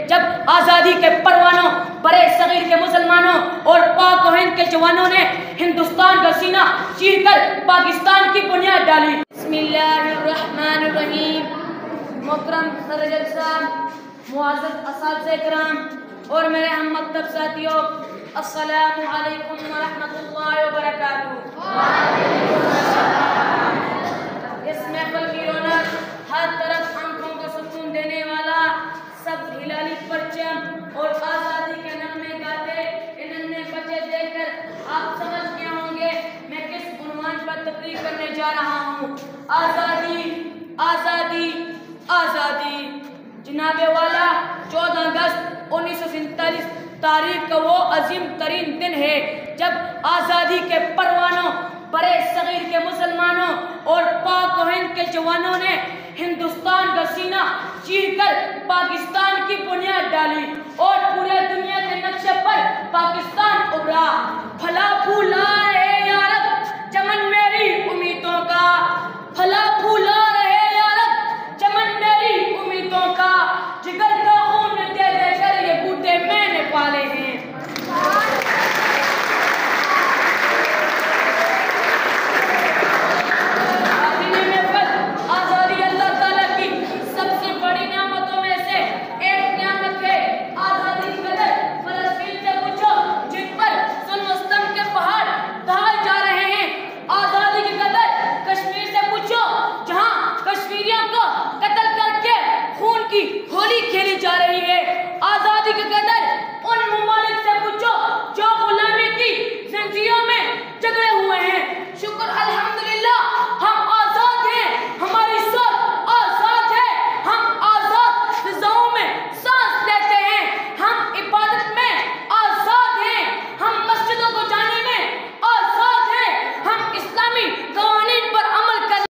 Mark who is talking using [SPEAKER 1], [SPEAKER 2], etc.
[SPEAKER 1] जब आज़ादी के परवानों, बड़े सगीर के मुसलमानों और पाक और हिंद के जवानों ने हिंदुस्तान का सीना चीरकर पाकिस्तान की बुनियाद डाली। बिस्मिल्लाहिर्रहमानिर्रहीम। मोहतरम सदर साहब, मुअज़्ज़ज़ असातिज़े किराम और मेरे हम मकतब साथियों, अस्सलामु अलैकुम व रहमतुल्लाहि व बरकातुहू। इस महफिल की रौनक, हर तरफ आंखों को सुकून देने वाला, सब हिलाली परचम और आज़ादी के नगमे गाते इन नन्हे बच्चे देखकर आप समझ गए होंगे मैं किस उन्वान पर तकरीर करने जा रहा हूँ। आज़ादी, आज़ादी, आज़ादी। जनाबे वाला 14 अगस्त 1947 तारीख का वो अजीम तरीन दिन है जब आज़ादी के परवानों, बड़े सगीर के मुसलमानों और पाक और हिंद के जवानों ने हिंदुस्तान का सीना चीरकर पाकिस्तान की बुनियाद डाली और पूरे दुनिया के नक्शे पर पाकिस्तान उभरा। फला फूला